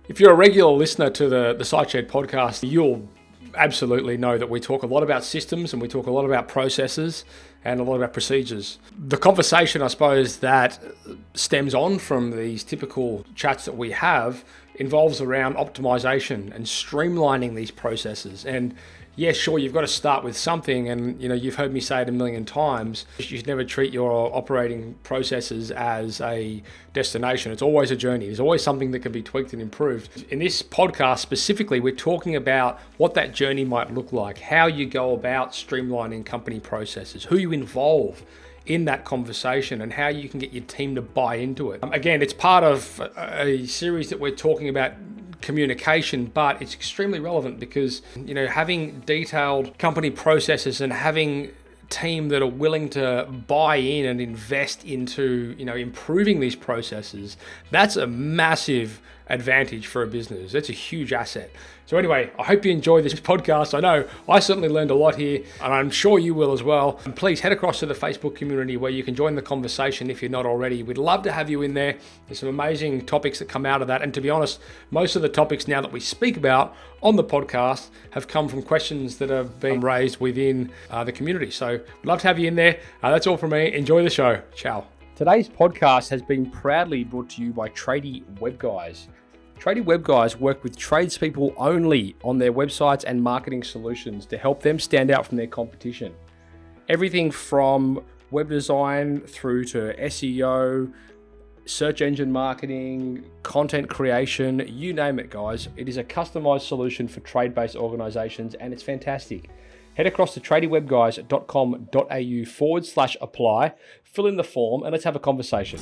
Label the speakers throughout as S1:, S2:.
S1: If you're a regular listener to the SiteShed podcast, you'll absolutely know that we talk a lot about systems and we talk a lot about processes and a lot about procedures. The conversation, I suppose, that stems on from these typical chats that we have involves around optimization and streamlining these processes. And yeah, sure, you've got to start with something, and you've heard me say it a million times. You should never treat your operating processes as a destination. It's always a journey. There's always something that can be tweaked and improved. In this podcast specifically, we're talking about what that journey might look like, how you go about streamlining company processes, who you involve in that conversation, and how you can get your team to buy into it. Again, it's part of a series that we're talking about communication, but it's extremely relevant because having detailed company processes and having team that are willing to buy in and invest into improving these processes, that's a massive advantage for a business. That's a huge asset. So anyway, I hope you enjoy this podcast. I know I certainly learned a lot here, and I'm sure you will as well. And please head across to the Facebook community where you can join the conversation if you're not already. We'd love to have you in there. There's some amazing topics that come out of that. And to be honest, most of the topics now that we speak about on the podcast have come from questions that have been raised within the community. So we'd love to have you in there. That's all from me. Enjoy the show. Ciao. Today's podcast has been proudly brought to you by Tradie Web Guys. Tradie Web Guys work with tradespeople only on their websites and marketing solutions to help them stand out from their competition. Everything from web design through to SEO, search engine marketing, content creation, you name it, guys. It is a customized solution for trade-based organizations, and it's fantastic. Head across to tradiewebguys.com.au/apply, fill in the form, and let's have a conversation.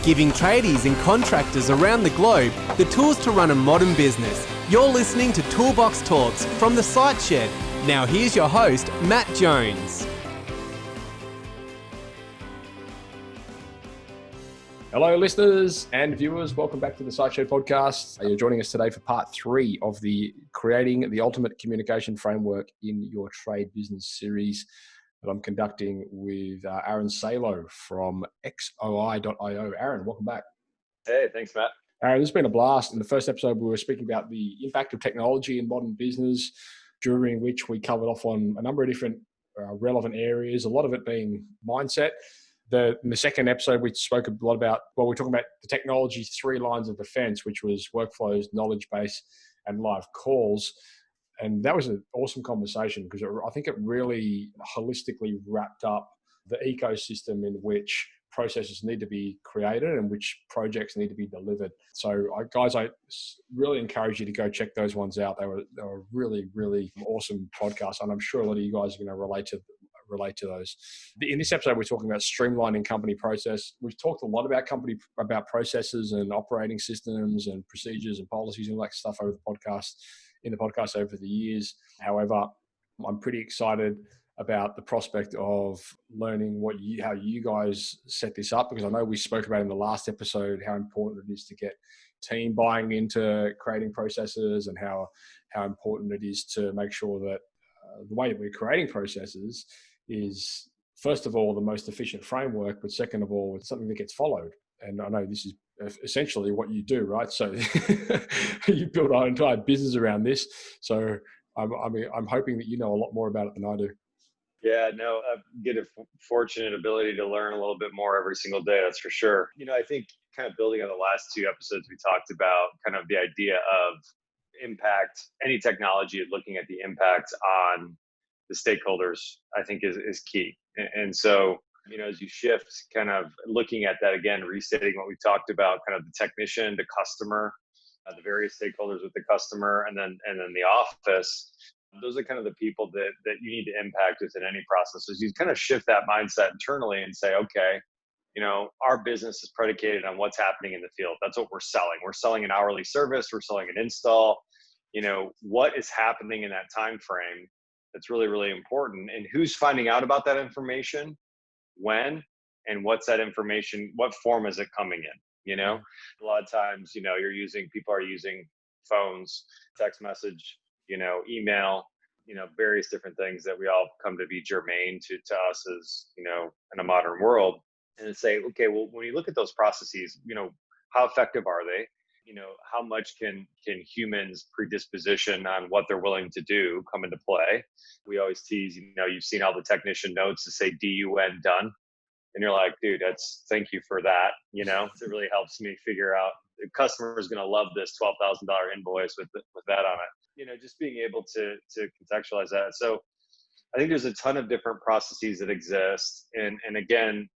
S2: Giving tradies and contractors around the globe the tools to run a modern business. You're listening to Toolbox Talks from the SiteShed. Now here's your host, Matt Jones.
S1: Hello, listeners and viewers. Welcome back to the SiteShed podcast. You're joining us today for part 3 of the Creating the Ultimate Communication Framework in Your Trade Business series that I'm conducting with Aaron Salow from xoi.io. Aaron, welcome back.
S3: Hey, thanks, Matt.
S1: Aaron, this has been a blast. In the first episode, we were speaking about the impact of technology in modern business, during which we covered off on a number of different relevant areas, a lot of it being mindset. In the second episode, we spoke a lot about, we're talking about the technology 3 lines of defense, which was workflows, knowledge base, and live calls. And that was an awesome conversation because I think it really holistically wrapped up the ecosystem in which processes need to be created and which projects need to be delivered. So guys, I really encourage you to go check those ones out. They were really, really awesome podcasts. And I'm sure a lot of you guys are going to relate to those. In this episode, we're talking about streamlining company process. We've talked a lot about about processes and operating systems and procedures and policies and all that stuff in the podcast over the years. However, I'm pretty excited about the prospect of learning how you guys set this up, because I know we spoke about in the last episode how important it is to get team buying into creating processes and how important it is to make sure that the way that we're creating processes is, first of all, the most efficient framework, but second of all, it's something that gets followed. And I know this is essentially what you do, right? So you build our entire business around this. So I'm hoping that you know a lot more about it than I do.
S3: Yeah, no, I get a fortunate ability to learn a little bit more every single day. That's for sure. I think kind of building on the last 2 episodes, we talked about kind of the idea of impact, any technology, looking at the impact on the stakeholders, I think is key. And so, as you shift, kind of looking at that again, restating what we talked about, kind of the technician, the customer, the various stakeholders with the customer, and then the office. Those are kind of the people that you need to impact within any process. So you kind of shift that mindset internally and say, okay, our business is predicated on what's happening in the field. That's what we're selling. We're selling an hourly service. We're selling an install. What is happening in that time frame? That's really, really important. And who's finding out about that information, when, and what's that information, what form is it coming in? A lot of times, people are using phones, text message, email, various different things that we all come to be germane to us as, in a modern world. And say, okay, well, when you look at those processes, how effective are they? how much can humans predisposition on what they're willing to do come into play? We always tease, you've seen all the technician notes to say DUN done. And you're like, dude, thank you for that. It really helps me figure out the customer is going to love this $12,000 invoice with that on it. Just being able to contextualize that. So I think there's a ton of different processes that exist. And again,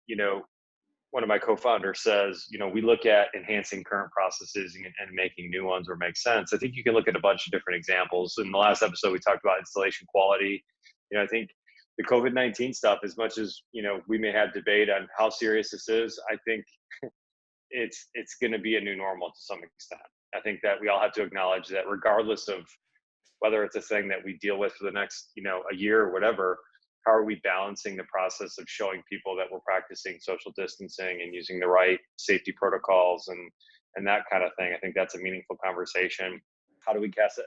S3: one of my co-founders says, we look at enhancing current processes and making new ones where it makes sense. I think you can look at a bunch of different examples. In the last episode, we talked about installation quality. I think the COVID-19 stuff, as much as, we may have debate on how serious this is, I think it's going to be a new normal to some extent. I think that we all have to acknowledge that regardless of whether it's a thing that we deal with for the next, a year or whatever, how are we balancing the process of showing people that we're practicing social distancing and using the right safety protocols and that kind of thing? I think that's a meaningful conversation. How do we asset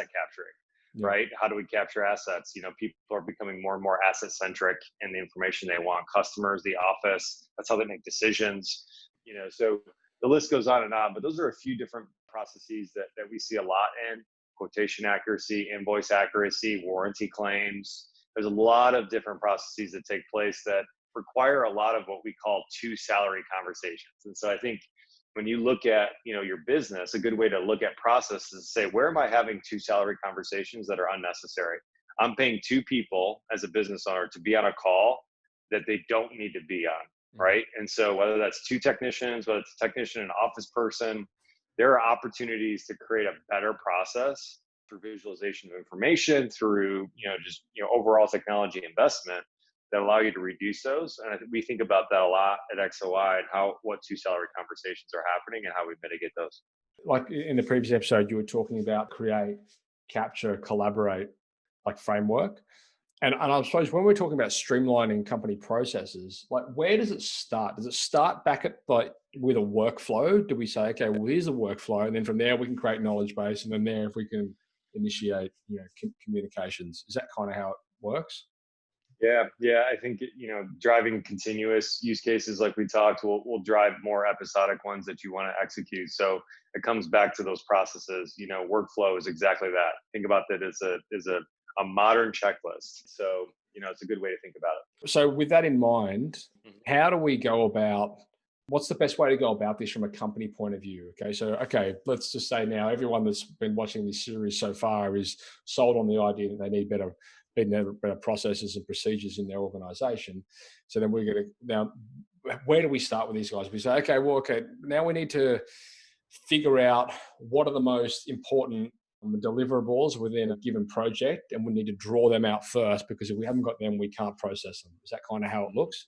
S3: capturing? Yeah. Right? How do we capture assets? People are becoming more and more asset centric in the information they want. Customers, the office, that's how they make decisions. So the list goes on, but those are a few different processes that we see a lot in: quotation accuracy, invoice accuracy, warranty claims. There's a lot of different processes that take place that require a lot of what we call two salary conversations. And so I think when you look at, your business, a good way to look at processes is to say, where am I having two salary conversations that are unnecessary? I'm paying two people as a business owner to be on a call that they don't need to be on, right? And so whether that's two technicians, whether it's a technician, an office person, there are opportunities to create a better process through visualization of information, through, overall technology investment that allow you to reduce those. And I think we think about that a lot at XOI and what two salary conversations are happening and how we mitigate those.
S1: Like in the previous episode, you were talking about create, capture, collaborate, like framework. And I suppose when we're talking about streamlining company processes, like where does it start? Does it start back at with a workflow? Do we say, okay, well, here's a workflow, and then from there we can create knowledge base, and then there if we can initiate, communications. Is that kind of how it works?
S3: Yeah. I think, driving continuous use cases like we talked will drive more episodic ones that you want to execute. So it comes back to those processes. Workflow is exactly that. Think about that as a modern checklist. So, it's a good way to think about it.
S1: So with that in mind, how do we go about, what's the best way to go about this from a company point of view? Okay, let's just say now everyone that's been watching this series so far is sold on the idea that they need better processes and procedures in their organization. So then now where do we start with these guys? We say, now we need to figure out what are the most important deliverables within a given project, and we need to draw them out first, because if we haven't got them, we can't process them. Is that kind of how it looks?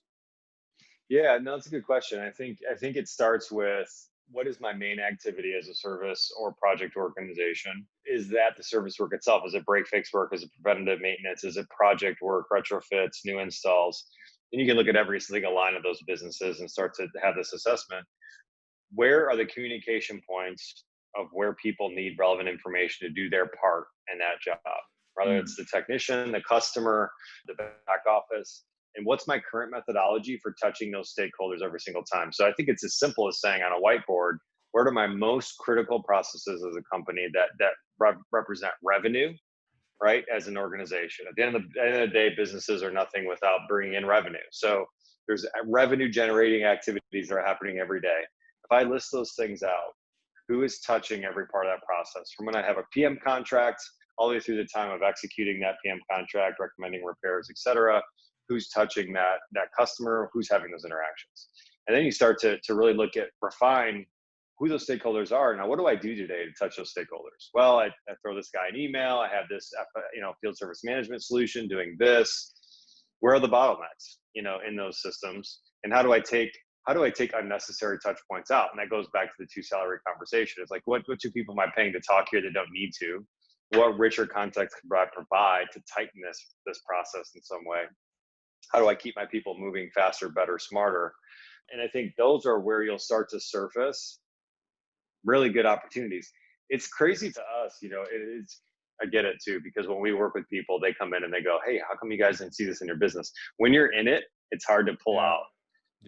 S3: Yeah, no, that's a good question. I think it starts with, what is my main activity as a service or project organization? Is that the service work itself? Is it break fix work? Is it preventative maintenance? Is it project work, retrofits, new installs? And you can look at every single line of those businesses and start to have this assessment. Where are the communication points of where people need relevant information to do their part in that job? Whether it's the technician, the customer, the back office. And what's my current methodology for touching those stakeholders every single time? So I think it's as simple as saying on a whiteboard, where are my most critical processes as a company that represent revenue, right, as an organization? At the end of the day, businesses are nothing without bringing in revenue. So there's revenue generating activities that are happening every day. If I list those things out, who is touching every part of that process? From when I have a PM contract all the way through the time of executing that PM contract, recommending repairs, et cetera, who's touching that customer, who's having those interactions. And then you start to really refine who those stakeholders are. Now, what do I do today to touch those stakeholders? Well, I throw this guy an email. I have this, field service management solution doing this. Where are the bottlenecks, in those systems? And how do I take unnecessary touch points out? And that goes back to the two salary conversation. It's like, what two people am I paying to talk here that don't need to? What richer context could I provide to tighten this process in some way? How do I keep my people moving faster, better, smarter? And I think those are where you'll start to surface really good opportunities. It's crazy to us, I get it too, because when we work with people, they come in and they go, hey, how come you guys didn't see this in your business? When you're in it, it's hard to pull out.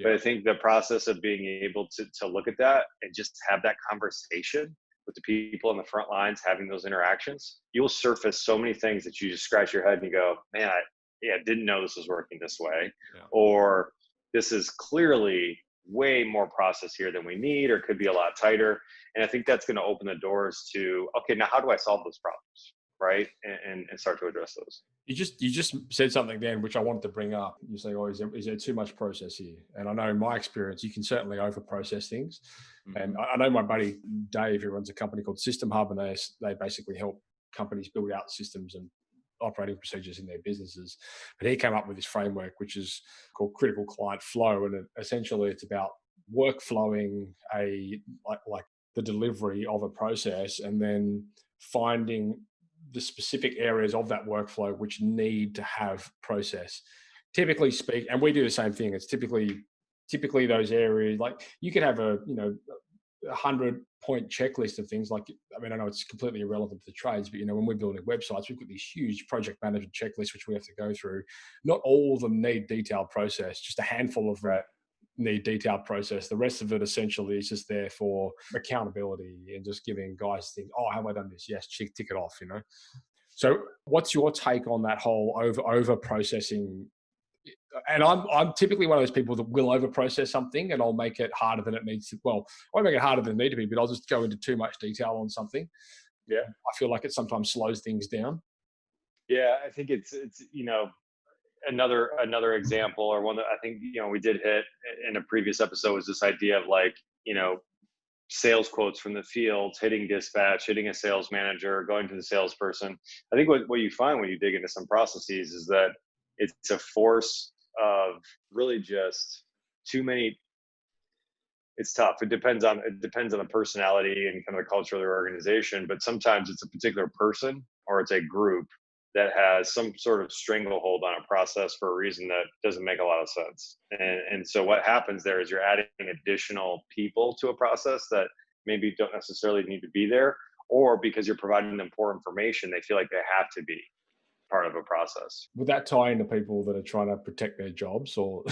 S3: But I think the process of being able to look at that and just have that conversation with the people on the front lines, having those interactions, you'll surface so many things that you just scratch your head and you go, man, I didn't know this was working this way. Yeah. Or this is clearly way more process here than we need, or could be a lot tighter. And I think that's going to open the doors to, okay, now how do I solve those problems? Right. And start to address those.
S1: You just said something then, which I wanted to bring up. You say, oh, is there too much process here? And I know in my experience, you can certainly over process things. Mm-hmm. And I know my buddy Dave, who runs a company called System Hub, and they basically help companies build out systems and operating procedures in their businesses. But he came up with this framework, which is called critical client flow. And essentially it's about workflowing like the delivery of a process, and then finding the specific areas of that workflow which need to have process. Typically speak, and we do the same thing. It's typically those areas, like you could have a 100-point checklist of things. Like, I mean, I know it's completely irrelevant to the trades, but when we're building websites, we've got these huge project management checklists which we have to go through. Not all of them need detailed process, just a handful of that need detailed process. The rest of it essentially is just there for accountability and just giving guys things. Oh, have I done this? Yes, tick it off. So, what's your take on that whole over processing? And I'm typically one of those people that will over process something, and I'll make it harder than it needs to. Well, I won't make it harder than it needs to be, but I'll just go into too much detail on something. Yeah, I feel like it sometimes slows things down.
S3: Yeah, I think it's another example, or one that I think we did hit in a previous episode, was this idea of sales quotes from the field, hitting dispatch, hitting a sales manager, going to the salesperson. I think what you find when you dig into some processes is that it's a force of really just too many. It's tough. It depends on the personality and kind of the culture of their organization, but sometimes it's a particular person or it's a group that has some sort of stranglehold on a process for a reason that doesn't make a lot of sense. And so what happens there is you're adding additional people to a process that maybe don't necessarily need to be there, or because you're providing them poor information, they feel like they have to be part of a process.
S1: Would that tie into people that are trying to protect their jobs, or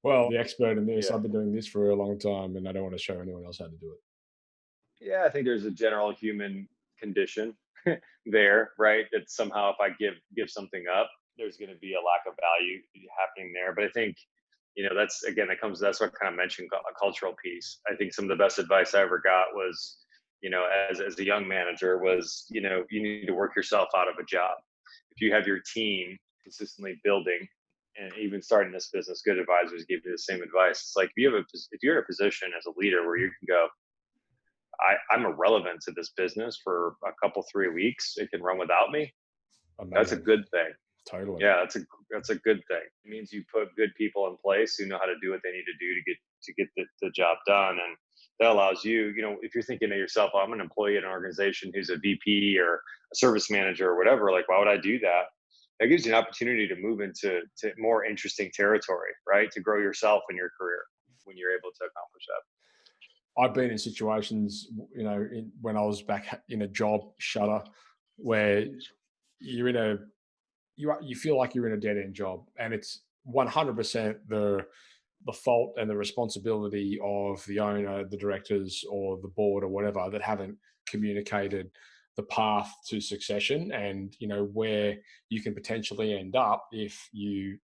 S1: well, the expert in this, I've been doing this for a long time and I don't want to show anyone else how to do it?
S3: Yeah, I think there's a general human condition there, right? That somehow if I give something up, there's going to be a lack of value happening there. But I think, that's what I kind of mentioned, a cultural piece. I think some of the best advice I ever got was, as a young manager was, you need to work yourself out of a job. If you have your team consistently building, and even starting this business, good advisors give you the same advice. It's like, if you're in a position as a leader where you can go, I'm irrelevant to this business for a couple, 3 weeks, it can run without me. Amazing. That's a good thing.
S1: Totally.
S3: Yeah, that's a good thing. It means you put good people in place who know how to do what they need to do to get the job done. And that allows you, if you're thinking to yourself, I'm an employee at an organization who's a VP or a service manager or whatever, like, why would I do that? That gives you an opportunity to move into more interesting territory, right? To grow yourself in your career when you're able to accomplish that.
S1: I've been in situations, when I was back in a job shutter, where you feel like you're in a dead end job, and it's 100% the fault and the responsibility of the owner, the directors, or the board, or whatever, that haven't communicated the path to succession, and where you can potentially end up if you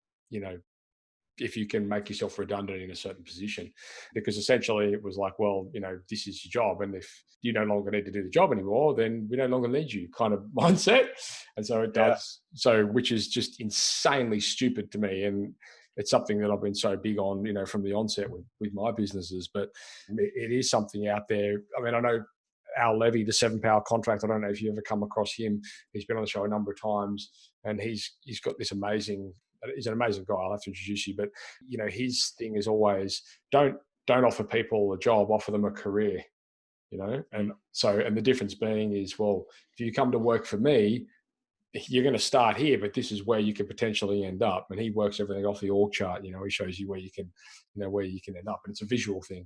S1: can make yourself redundant in a certain position. Because essentially it was like, well, this is your job, and if you no longer need to do the job anymore, then we no longer need you, kind of mindset. And so it does. So, which is just insanely stupid to me. And it's something that I've been so big on, from the onset with my businesses. But it is something out there. I mean, I know Al Levy, the 7-Power contract. I don't know if you ever come across him. He's been on the show a number of times, and he's got this amazing. He's an amazing guy. I'll have to introduce you, but his thing is always don't offer people a job, offer them a career. And the difference being is, well, if you come to work for me, you're going to start here, but this is where you could potentially end up. And he works everything off the org chart. He shows you where you can, where you can end up, and it's a visual thing.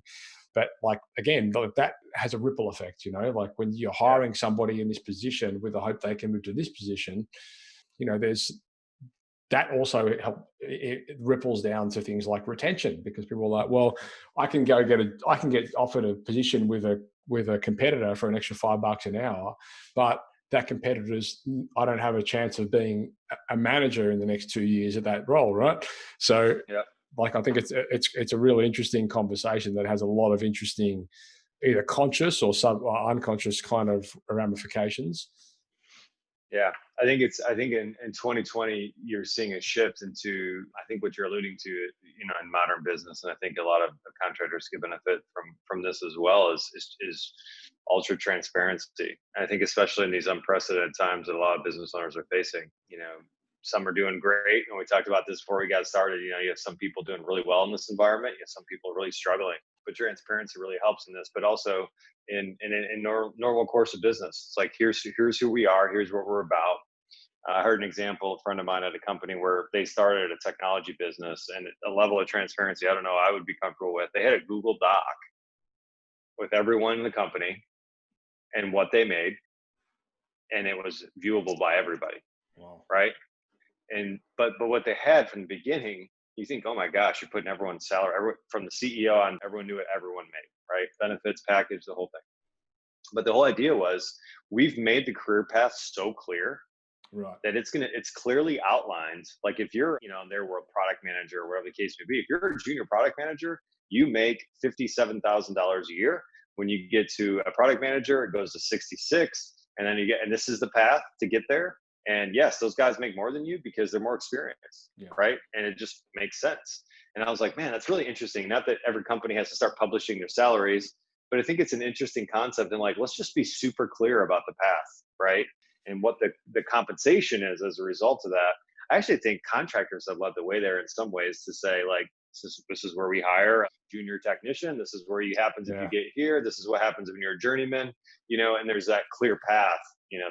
S1: But again, that has a ripple effect. Like when you're hiring somebody in this position with the hope they can move to this position, that also it ripples down to things like retention, because people are like, well, I can get offered a position with a competitor for an extra $5 an hour, but that competitor's, I don't have a chance of being a manager in the next 2 years at that role, right? So, like, I think it's a really interesting conversation that has a lot of interesting, either conscious or unconscious kind of ramifications.
S3: Yeah, I think in 2020 you're seeing a shift into, I think what you're alluding to, in modern business, and I think a lot of contractors can benefit from this as well, is ultra transparency. And I think especially in these unprecedented times that a lot of business owners are facing, some are doing great, and we talked about this before we got started. You have some people doing really well in this environment, you have some people really struggling. But transparency really helps in this, but also in normal course of business. It's like, here's who we are, here's what we're about. I heard an example, a friend of mine at a company where they started a technology business, and a level of transparency I don't know I would be comfortable with. They had a Google Doc with everyone in the company and what they made, and it was viewable by everybody.
S1: Wow.
S3: Right? And but what they had from the beginning, you think, oh my gosh, you're putting everyone's salary, from the CEO on, everyone knew what everyone made, right? Benefits package, the whole thing. But the whole idea was, we've made the career path so clear,
S1: right,
S3: that it's clearly outlined. Like, if you're, their world product manager, or whatever the case may be, if you're a junior product manager, you make $57,000 a year. When you get to a product manager, it goes to 66, and then and this is the path to get there. And yes, those guys make more than you because they're more experienced, right? And it just makes sense. And I was like, man, that's really interesting. Not that every company has to start publishing their salaries, but I think it's an interesting concept. And like, let's just be super clear about the path, right? And what the compensation is as a result of that. I actually think contractors have led the way there in some ways, to say, like, this is where we hire a junior technician. This is where you happens if you get here. This is what happens when you're a journeyman, and there's that clear path,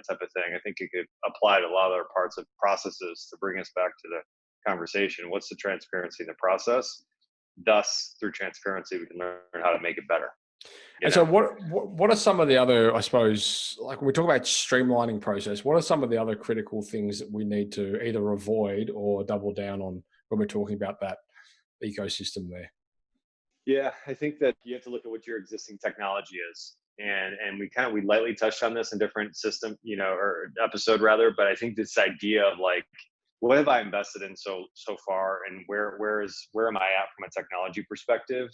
S3: type of thing. I think it could apply to a lot of other parts of processes. To bring us back to the conversation, what's the transparency in the process? Thus, through transparency, we can learn how to make it better.
S1: And so what are some of the other, I suppose, like when we talk about streamlining process, what are some of the other critical things that we need to either avoid or double down on when we're talking about that ecosystem there?
S3: Yeah, I think that you have to look at what your existing technology is. And we lightly touched on this in different system, or episode rather, but I think this idea of, like, what have I invested in so far, and where am I at from a technology perspective,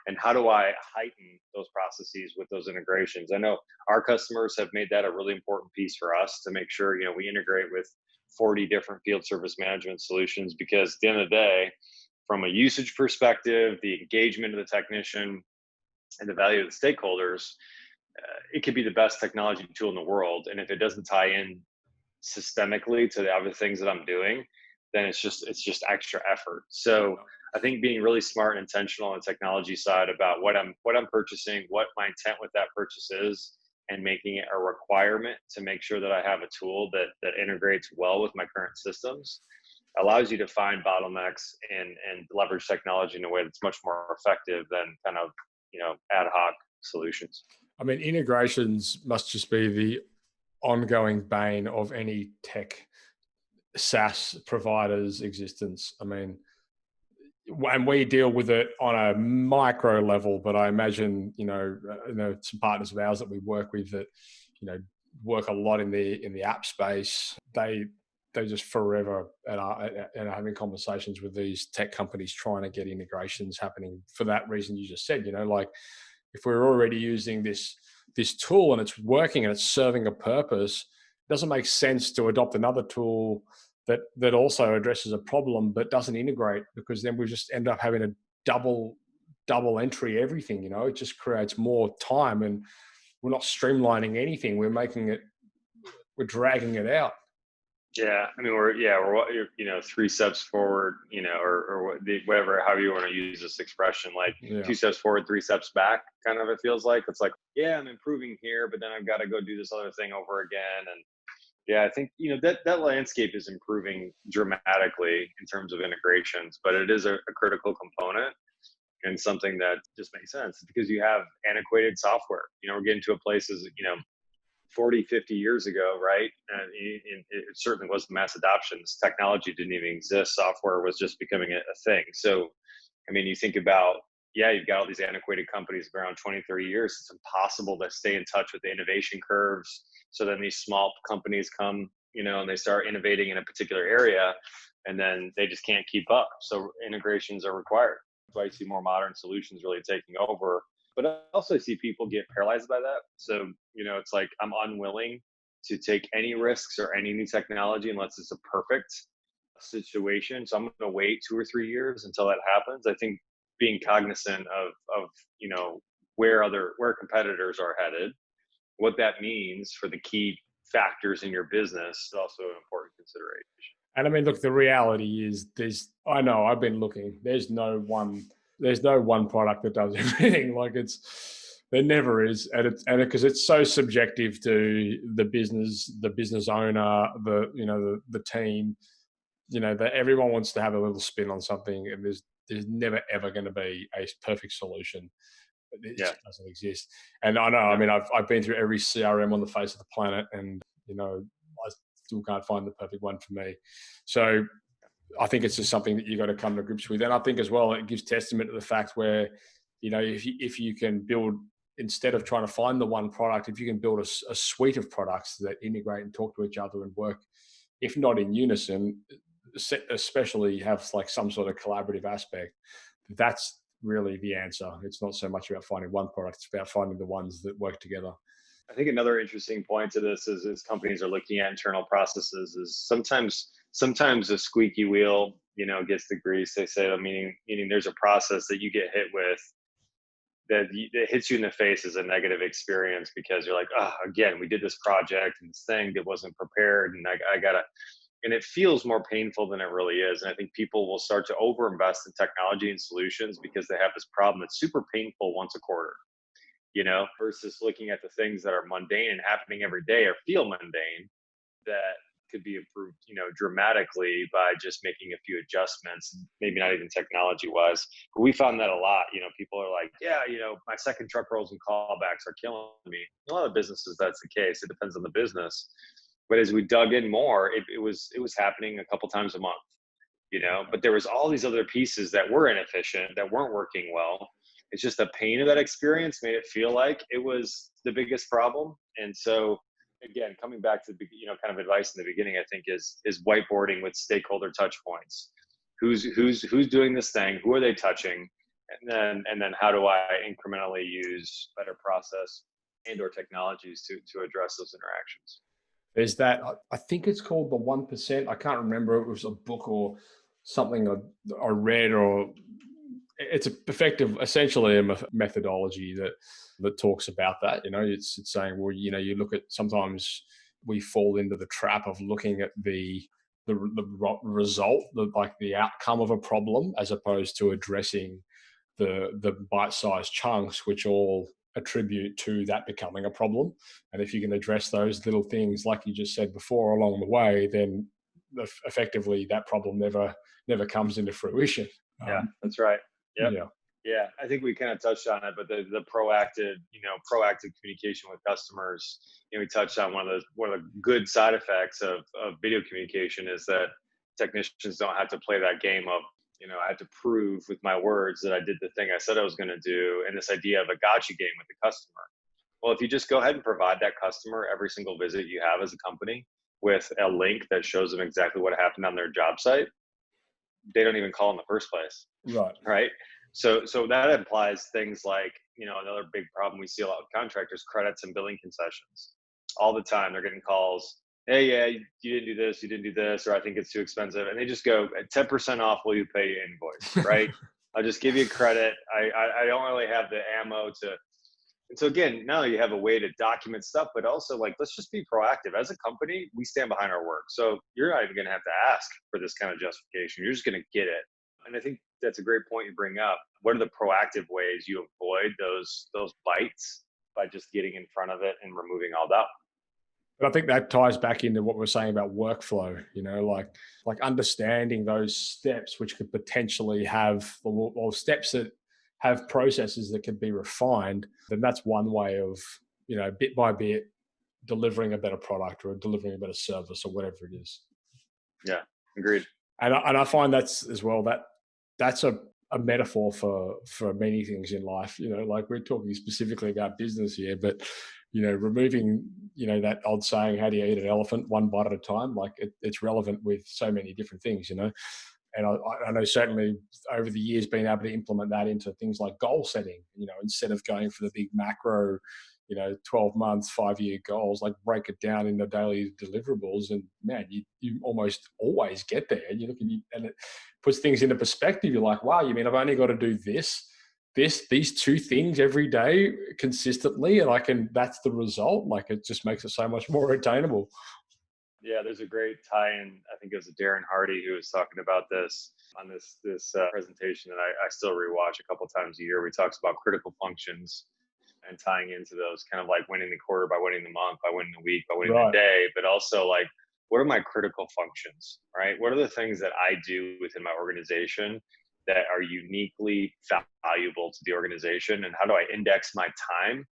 S3: and how do I heighten those processes with those integrations? I know our customers have made that a really important piece for us, to make sure, we integrate with 40 different field service management solutions, because at the end of the day, from a usage perspective, the engagement of the technician and the value of the stakeholders, it could be the best technology tool in the world. And if it doesn't tie in systemically to the other things that I'm doing, then it's just extra effort. So I think being really smart and intentional on the technology side about what I'm purchasing, what my intent with that purchase is, and making it a requirement to make sure that I have a tool that integrates well with my current systems, allows you to find bottlenecks and leverage technology in a way that's much more effective than kind of, ad hoc solutions.
S1: I mean, integrations must just be the ongoing bane of any tech SaaS provider's existence. I mean, and we deal with it on a micro level, but I imagine, some partners of ours that we work with that, work a lot in the app space, they just forever and are having conversations with these tech companies trying to get integrations happening for that reason you just said. Like, if we're already using this tool and it's working and it's serving a purpose, it doesn't make sense to adopt another tool that also addresses a problem but doesn't integrate, because then we just end up having a double entry everything. It just creates more time, and we're not streamlining anything. We're dragging it out.
S3: Yeah, I mean, we're 3 steps forward, or whatever, however you want to use this expression, like 2 steps forward, 3 steps back, kind of. It feels like it's like, yeah, I'm improving here, but then I've got to go do this other thing over again. And yeah, I think that landscape is improving dramatically in terms of integrations, but it is a critical component and something that just makes sense, because you have antiquated software. We're getting to a place as 40, 50 years ago, right? And it certainly wasn't mass adoption. This technology didn't even exist. Software was just becoming a thing. So, I mean, you think about, yeah, you've got all these antiquated companies around 20, 30 years. It's impossible to stay in touch with the innovation curves. So then these small companies come, and they start innovating in a particular area, and then they just can't keep up. So integrations are required. That's why you see more modern solutions really taking over. But I also see people get paralyzed by that. So, it's like I'm unwilling to take any risks or any new technology unless it's a perfect situation. So I'm going to wait 2 or 3 years until that happens. I think being cognizant of where competitors are headed, what that means for the key factors in your business is also an important consideration.
S1: And I mean, look, the reality is I know I've been looking, there's no one product that does everything. Like there never is. And because it's so subjective to the business owner, the team, that everyone wants to have a little spin on something, and there's never ever going to be a perfect solution. It just doesn't exist. And I know, I mean, I've been through every CRM on the face of the planet, and I still can't find the perfect one for me. So I think it's just something that you got to come to grips with. And I think as well, it gives testament to the fact where, if you can build, instead of trying to find the one product, if you can build a suite of products that integrate and talk to each other and work, if not in unison, especially have like some sort of collaborative aspect, that's really the answer. It's not so much about finding one product, it's about finding the ones that work together.
S3: I think another interesting point to this is as companies are looking at internal processes is sometimes a squeaky wheel, gets the grease. They say, meaning there's a process that you get hit with that hits you in the face as a negative experience because you're like, again, we did this project and this thing that wasn't prepared, and I gotta, and it feels more painful than it really is. And I think people will start to overinvest in technology and solutions because they have this problem that's super painful once a quarter, versus looking at the things that are mundane and happening every day or feel mundane that could be improved, dramatically by just making a few adjustments, maybe not even technology wise. But we found that a lot. People are like, my second truck rolls and callbacks are killing me. A lot of businesses, that's the case. It depends on the business. But as we dug in more, it was happening a couple times a month, but there was all these other pieces that were inefficient, that weren't working well. It's just the pain of that experience made it feel like it was the biggest problem. And so again, coming back to kind of advice in the beginning, I think is whiteboarding with stakeholder touch points. Who's doing this thing? Who are they touching? And then how do I incrementally use better process and or technologies to address those interactions?
S1: There's that, I think it's called the 1%. I can't remember. It was a book or something I read, or it's essentially a methodology that talks about that. It's saying, well, you look at, sometimes we fall into the trap of looking at the result, the outcome of a problem, as opposed to addressing the bite-sized chunks, which all attribute to that becoming a problem. And if you can address those little things, like you just said before, along the way, then effectively that problem never comes into fruition.
S3: That's right. Yep.
S1: Yeah.
S3: Yeah, I think we kind of touched on it, but the proactive communication with customers, we touched on one of the good side effects of video communication is that technicians don't have to play that game of, I have to prove with my words that I did the thing I said I was going to do, and this idea of a gotcha game with the customer. Well, if you just go ahead and provide that customer every single visit you have as a company with a link that shows them exactly what happened on their job site, they don't even call in the first place. Right. So that implies things like, another big problem we see a lot with contractors, credits and billing concessions. All the time they're getting calls, hey, yeah, you didn't do this, or I think it's too expensive. And they just go, at 10% off, will you pay your invoice, right? I'll just give you a credit. I don't really have the ammo to. And so again, now you have a way to document stuff, but also let's just be proactive. As a company, we stand behind our work. So you're not even going to have to ask for this kind of justification. You're just going to get it. And I think that's a great point you bring up. What are the proactive ways you avoid those bites by just getting in front of it and removing all doubt?
S1: But I think that ties back into what we're saying about workflow, like understanding those steps, which could potentially have, or steps that have processes that can be refined. Then that's one way of, bit by bit, delivering a better product or delivering a better service or whatever it is.
S3: Yeah, agreed.
S1: And I find that's as well that's a metaphor for many things in life. Like we're talking specifically about business here, but removing that old saying, "How do you eat an elephant? One bite at a time." Like it's relevant with so many different things. And I know certainly over the years being able to implement that into things like goal setting. Instead of going for the big macro 12 months, 5-year goals, like break it down into daily deliverables. And man, you almost always get there. And you look and it puts things into perspective. You're like, wow, you mean I've only got to do these two things every day consistently, and that's the result. Like it just makes it so much more attainable.
S3: Yeah, there's a great tie-in. I think it was Darren Hardy who was talking about this on this presentation that I still rewatch a couple times a year. Where he talks about critical functions and tying into those, kind of like winning the quarter by winning the month, by winning the week, by winning the day, but also like, what are my critical functions, right? What are the things that I do within my organization that are uniquely valuable to the organization, and how do I index my time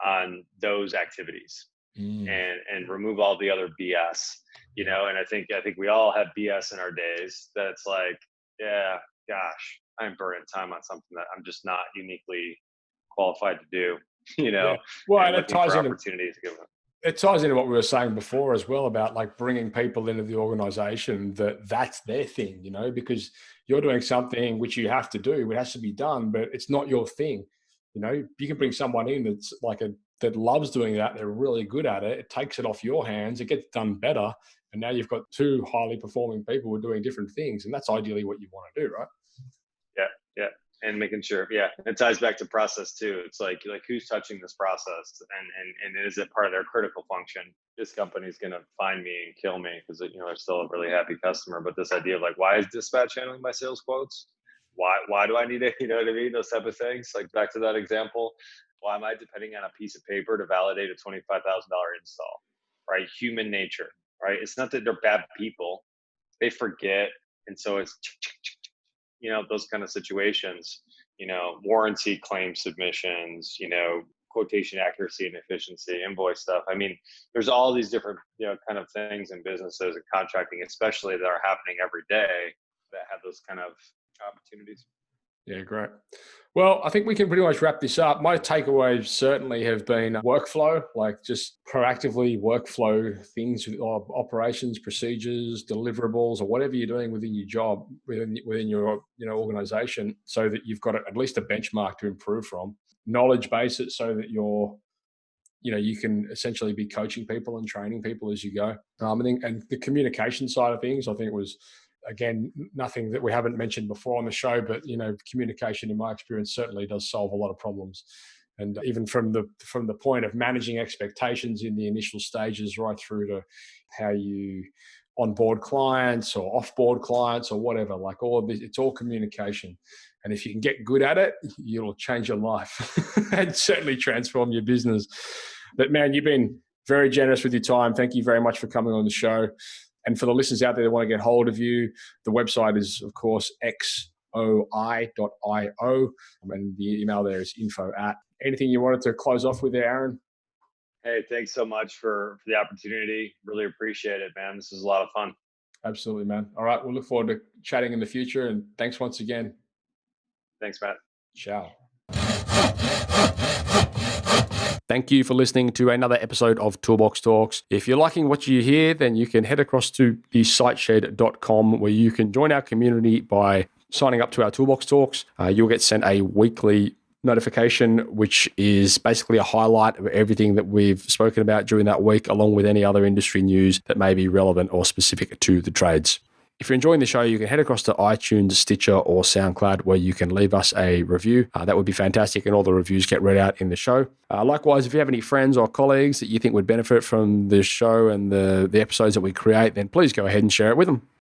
S3: on those activities and remove all the other BS, and I think we all have BS in our days that's like, yeah, gosh, I'm burning time on something that I'm just not uniquely qualified to do.
S1: Yeah. Well, and it ties into
S3: opportunities.
S1: It ties into what we were saying before as well about like bringing people into the organization that's their thing, because you're doing something which you have to do, it has to be done, but it's not your thing. You can bring someone in that's that loves doing that. They're really good at it. It takes it off your hands. It gets done better. And now you've got two highly performing people who are doing different things. And that's ideally what you want to do, right?
S3: Yeah. And making sure, it ties back to process too. It's like who's touching this process, and is it part of their critical function? This company's going to find me and kill me because they're still a really happy customer. But this idea of like, why is dispatch handling my sales quotes? Why do I need it? You know what I mean? Those type of things. Like back to that example, why am I depending on a piece of paper to validate a $25,000 install? Right? Human nature. Right? It's not that they're bad people. They forget, and so it's those kind of situations, warranty claim submissions, quotation accuracy and efficiency, invoice stuff. I mean, there's all these different, kind of things in businesses and contracting, especially that are happening every day that have those kind of opportunities.
S1: Yeah, great. Well, I think we can pretty much wrap this up. My takeaways certainly have been workflow, like just proactively workflow things with operations, procedures, deliverables, or whatever you're doing within your job, within your organization, so that you've got at least a benchmark to improve from. Knowledge base it so that you can essentially be coaching people and training people as you go. And the communication side of things, I think was, again, nothing that we haven't mentioned before on the show, but communication in my experience certainly does solve a lot of problems. And even from the point of managing expectations in the initial stages right through to how you onboard clients or offboard clients or whatever, like all of this, it's all communication. And if you can get good at it, you'll change your life and certainly transform your business. But man, you've been very generous with your time. Thank you very much for coming on the show. And for the listeners out there that want to get hold of you, the website is, of course, xoi.io. And the email there is info@. Anything you wanted to close off with there, Aaron?
S3: Hey, thanks so much for the opportunity. Really appreciate it, man. This is a lot of fun.
S1: Absolutely, man. All right. We'll look forward to chatting in the future. And thanks once again.
S3: Thanks, Matt.
S1: Ciao. Thank you for listening to another episode of Toolbox Talks. If you're liking what you hear, then you can head across to thesiteshed.com where you can join our community by signing up to our Toolbox Talks. You'll get sent a weekly notification, which is basically a highlight of everything that we've spoken about during that week, along with any other industry news that may be relevant or specific to the trades. If you're enjoying the show, you can head across to iTunes, Stitcher, or SoundCloud, where you can leave us a review. That would be fantastic, and all the reviews get read out in the show. Likewise, if you have any friends or colleagues that you think would benefit from the show and the episodes that we create, then please go ahead and share it with them.